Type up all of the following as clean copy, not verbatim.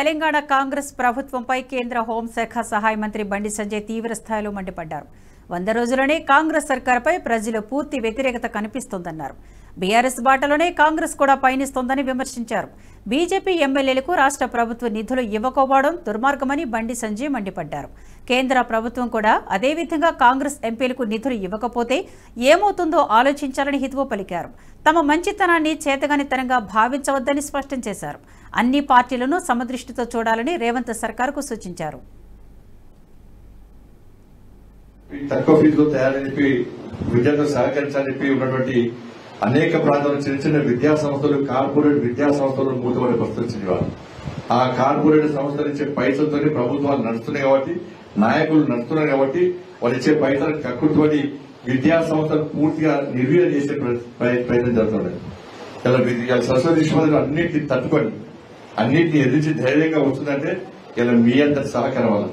తెలంగాణ కాంగ్రెస్ ప్రభుత్వంపై కేంద్ర హోంశాఖ సహాయ మంత్రి బండి సంజయ్ తీవ్ర స్థాయిలో మండిపడ్డారు. 100 రోజుల్లోనే కాంగ్రెస్ సర్కారుపై ప్రజలు పూర్తి వ్యతిరేకత కనిపిస్తోందన్నారు. బీఆర్ఎస్ బాటలోనే కాంగ్రెస్ కూడా పయనిస్తోందని విమర్శించారు. బీజేపీ ఎమ్మెల్యేలకు రాష్ట్ర ప్రభుత్వ నిధులు ఇవ్వకపోవడం దుర్మార్గమని బండి సంజయ్ మండిపడ్డారు. కేంద్ర ప్రభుత్వం కూడా అదేవిధంగా కాంగ్రెస్ ఎంపీలకు నిధులు ఇవ్వకపోతే ఏమవుతుందో ఆలోచించాలని హితవు పలికారు. తమ మంచితనాన్ని చేతగానితనంగా భావించవద్దని స్పష్టం చేశారు. అన్ని పార్టీలను సమదృష్టితో చూడాలని రేవంత్ సర్కారుకు సూచించారు. తక్కువ ఫీజులో తయారని చెప్పి విద్యార్థులు సహకరించాలని చెప్పి ఉన్నటువంటి అనేక ప్రాంతాల్లో చిన్న చిన్న విద్యా సంస్థలు, కార్పొరేట్ విద్యా సంస్థలు మూతపడే పరిస్థితి వాళ్ళు. ఆ కార్పొరేట్ సంస్థలు ఇచ్చే పైసలతో ప్రభుత్వాలు నడుస్తున్నాయి కాబట్టి, నాయకులు నడుస్తున్నారు కాబట్టి వాళ్ళు ఇచ్చే పైసలు కక్కుర్తోటి విద్యా సంస్థలు పూర్తిగా నిర్వీర్యం చేసే ప్రయత్నం జరుగుతున్నాయి. ఇలా సరస్వతి విశ్వవిద్యాలయం అన్నింటినీ తట్టుకొని అన్నింటినీ ఎదిరించి ధైర్యంగా వస్తుందంటే ఇలా మీ అంత సహకారం వల్ల.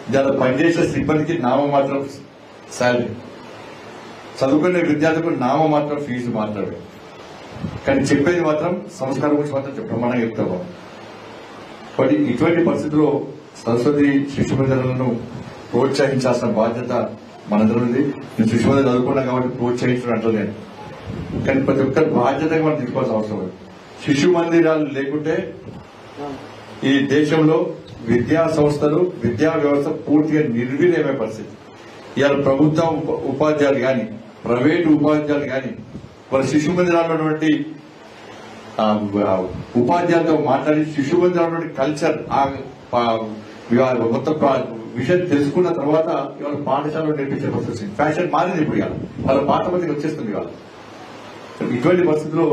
ఇలా పనిచేసే సిబ్బందికి నామమాత్రం శాలరీ, చదువుకునే విద్యార్థులకు నామమాత్రం ఫీజు మాట్లాడు, కానీ చెప్పేది మాత్రం సంస్కారం గురించి మాత్రం ప్రమాణంగా చెప్తాము. కాబట్టి ఇటువంటి పరిస్థితుల్లో సరస్వతి శిశు మందిరాలను ప్రోత్సహించాల్సిన బాధ్యత మనందరం ఉంది. నేను శిశు మందిరం చదువుకున్నాను కాబట్టి ప్రోత్సహించడం అంటలేను, కానీ ప్రతి ఒక్కరి బాధ్యతగా మనం తీసుకోవాల్సిన అవసరం ఉంది. శిశు మందిరాలు లేకుంటే ఈ దేశంలో విద్యా సంస్థలు, విద్యా వ్యవస్థ పూర్తిగా నిర్వీర్యమే పరిస్థితి. ఇవాళ ప్రభుత్వ ఉపాధ్యాయులు కానీ, ప్రైవేటు ఉపాధ్యాయులు కానీ వాళ్ళ శిశు మందిరాల్లో ఉన్నటువంటి ఉపాధ్యాయులతో మాట్లాడి శిశు మందిరాల్లో కల్చర్ మొత్తం విషయం తెలుసుకున్న తర్వాత ఇవాళ పాఠశాలలో నేర్పించే పరిస్థితి. ఫ్యాషన్ మారింది ఇప్పుడు, ఇవాళ వాళ్ళ పాత మందికి వచ్చేస్తుంది. ఇవాళ ఇటువంటి పరిస్థితుల్లో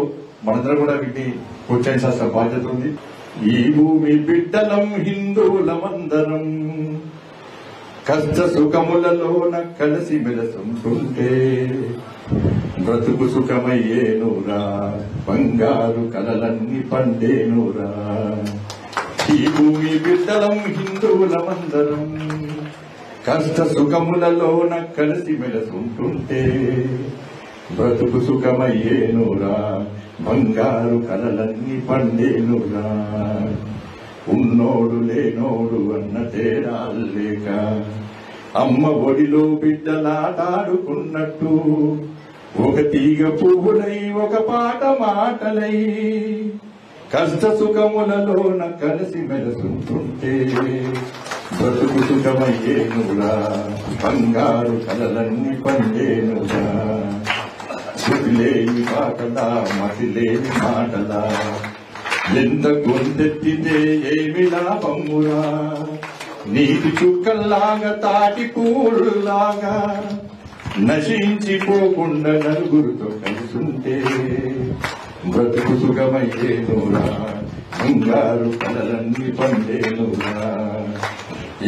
మనందరం కూడా వీటిని ప్రోత్సహించాల్సిన బాధ్యత ఉంది. ఈ భూమి బిడ్డలం హిందువులమందరం, కష్ట సుఖములలోన కలిసి మెలసుంటుంటే బ్రతుకు సుఖమయ్యేనురా, బంగారు కలలన్నీ పండేనురా. ఈ భూమి బిడ్డలం హిందువులమందరం, కష్ట సుఖములలోన కలిసి మెలసుంటుంటే బ్రతుకు సుఖమయ్యేనురా, బంగారు కలలన్నీ పండేనురా. ఉన్నోడు లేనోడు అన్న తేడా లేక అమ్మ ఒడిలో బిడ్డలాటాడుకున్నట్టు, ఒక తీగ పువ్వులై ఒక పాట మాటలై కష్ట సుఖములలోన కలిసి మెలసుంటుంటే బ్రతుకు సుఖమయ్యేనురా, బంగారు కలలన్నీ పండేనురా. శృతిలేని పాటలా మతిలేని మాటలా ఎంత గొంతెత్తితే ఏమి లాభమురా. నీటి చుక్కల్లాగా తాటి పూలులాగా నశించిపోకుండా నలుగురితో కలిసుంటే బ్రతుకు సుఖమయ్యేనురా, బంగారు కలలన్నీ పండేనురా.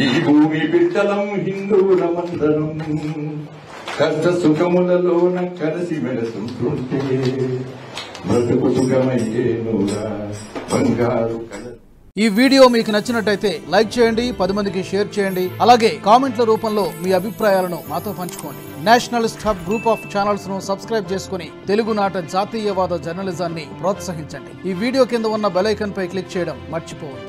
ఈ భూమి బిడ్డలం హిందువులమందరం, కష్ట సుఖములలోన కలిసి మెలసుంటుంటే బ్రతుకు సుఖమయ్యేనురా, బంగారు కల. ఈ వీడియో మీకు నచ్చినట్టయితే లైక్ చేయండి, 10 మందికి షేర్ చేయండి. అలాగే కామెంట్ల రూపంలో మీ అభిప్రాయాలను మాతో పంచుకోండి. Nationalist hub group of channels ను సబ్స్క్రైబ్ చేసుకుని తెలుగునాట జాతీయవాద జర్నలిజాన్ని ప్రోత్సహించండి. ఈ వీడియో కింద ఉన్న బెల్ ఐకాన్ పై క్లిక్ చేయడం మర్చిపోవద్దు.